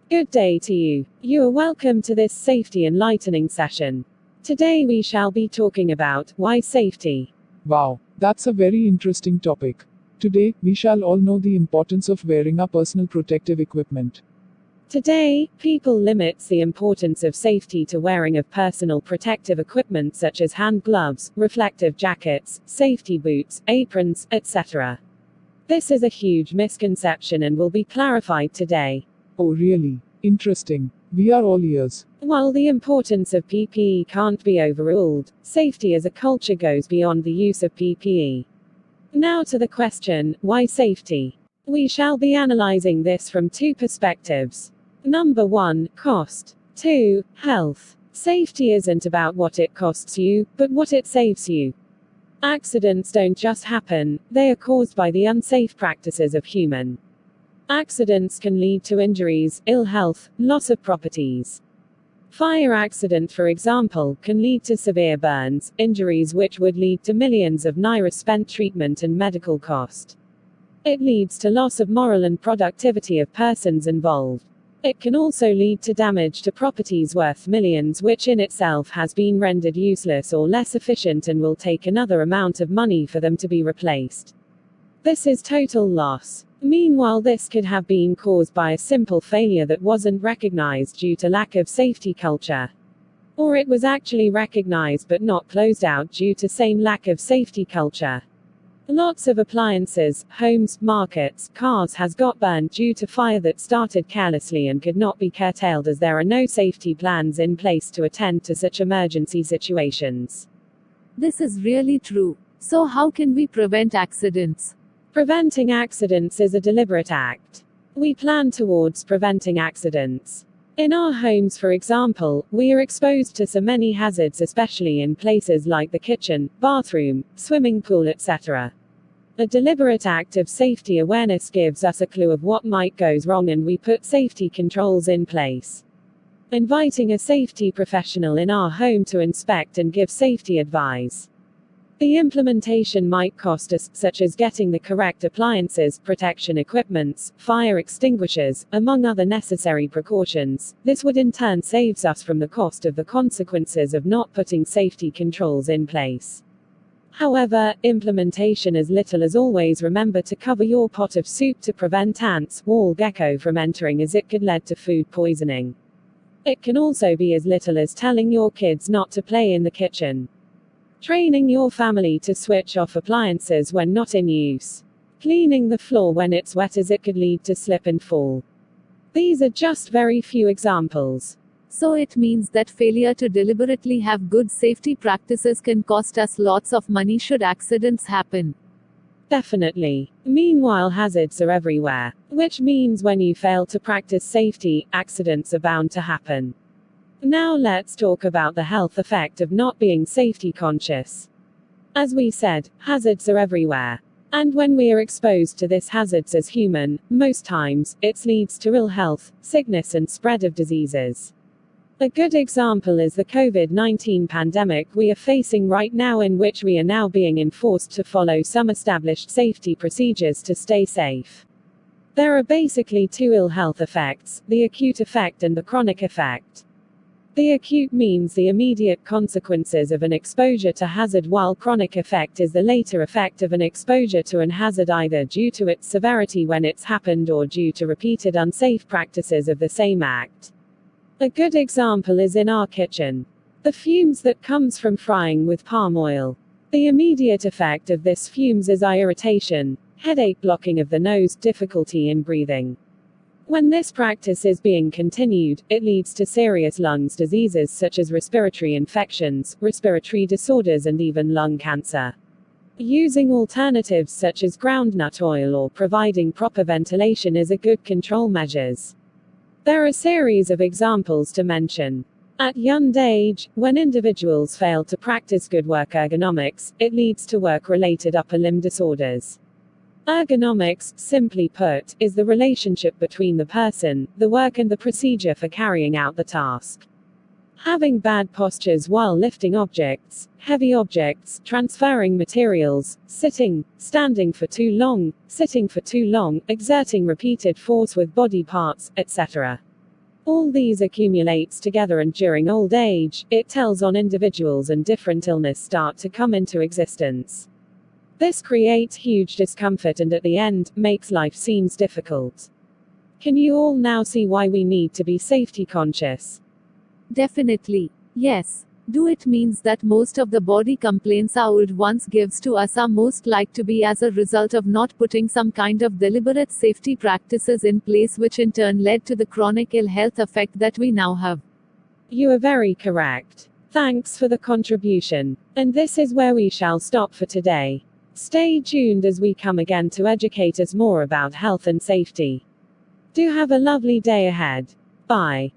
Good day to you. You are welcome to this safety enlightening session. Today we shall be talking about why safety. Wow, that's a very interesting topic. Today, we shall all know the importance of wearing our personal protective equipment. Today, people limits the importance of safety to wearing of personal protective equipment such as hand gloves, reflective jackets, safety boots, aprons, etc. This is a huge misconception and will be clarified today. Oh, really? Interesting. We are all ears. While the importance of PPE can't be overruled, safety as a culture goes beyond the use of PPE. Now to the question, why safety? We shall be analyzing this from two perspectives. Number 1, cost. 2, health. Safety isn't about what it costs you, but what it saves you. Accidents don't just happen, they are caused by the unsafe practices of human. Accidents can lead to injuries, ill health, loss of properties. Fire accident, for example, can lead to severe burns, injuries which would lead to millions of naira spent treatment and medical cost. It leads to loss of moral and productivity of persons involved. It can also lead to damage to properties worth millions, which in itself has been rendered useless or less efficient and will take another amount of money for them to be replaced. This is total loss. Meanwhile, this could have been caused by a simple failure that wasn't recognized due to lack of safety culture. Or it was actually recognized but not closed out due to same lack of safety culture. Lots of appliances, homes, markets, cars has got burned due to fire that started carelessly and could not be curtailed as there are no safety plans in place to attend to such emergency situations. This is really true. So how can we prevent accidents? Preventing accidents is a deliberate act. We plan towards preventing accidents. In our homes, for example, we are exposed to so many hazards, especially in places like the kitchen, bathroom, swimming pool, etc. A deliberate act of safety awareness gives us a clue of what might goes wrong and we put safety controls in place. Inviting a safety professional in our home to inspect and give safety advice. The implementation might cost us, such as getting the correct appliances, protection equipments, fire extinguishers, among other necessary precautions. This would in turn saves us from the cost of the consequences of not putting safety controls in place. However, implementation as little as always remember to cover your pot of soup to prevent ants, wall gecko from entering as it could lead to food poisoning. It can also be as little as telling your kids not to play in the kitchen. Training your family to switch off appliances when not in use. Cleaning the floor when it's wet as it could lead to slip and fall. These are just very few examples. So it means that failure to deliberately have good safety practices can cost us lots of money should accidents happen. Definitely. Meanwhile, hazards are everywhere, which means when you fail to practice safety, accidents are bound to happen. Now let's talk about the health effect of not being safety conscious. As we said, hazards are everywhere. And when we are exposed to these hazards as human, most times, it leads to ill health, sickness and spread of diseases. A good example is the COVID-19 pandemic we are facing right now, in which we are now being enforced to follow some established safety procedures to stay safe. There are basically two ill health effects, the acute effect and the chronic effect. The acute means the immediate consequences of an exposure to hazard, while chronic effect is the later effect of an exposure to an hazard, either due to its severity when it's happened or due to repeated unsafe practices of the same act. A good example is in our kitchen. The fumes that comes from frying with palm oil. The immediate effect of this fumes is eye irritation, headache, blocking of the nose, difficulty in breathing. When this practice is being continued, it leads to serious lungs diseases such as respiratory infections, respiratory disorders and even lung cancer. Using alternatives such as groundnut oil or providing proper ventilation is a good control measures. There are a series of examples to mention. At young age, when individuals fail to practice good work ergonomics, it leads to work-related upper limb disorders. Ergonomics, simply put, is the relationship between the person, the work and the procedure for carrying out the task. Having bad postures while lifting objects, heavy objects, transferring materials, sitting, standing for too long, sitting for too long, exerting repeated force with body parts, etc. All these accumulates together, and during old age, it tells on individuals and different illness start to come into existence. This creates huge discomfort and at the end, makes life seems difficult. Can you all now see why we need to be safety conscious? Definitely. Yes. Do it means that most of the body complaints our old ones gives to us are most like to be as a result of not putting some kind of deliberate safety practices in place, which in turn led to the chronic ill health effect that we now have. You are very correct. Thanks for the contribution. And this is where we shall stop for today. Stay tuned as we come again to educate us more about health and safety. Do have a lovely day ahead. Bye.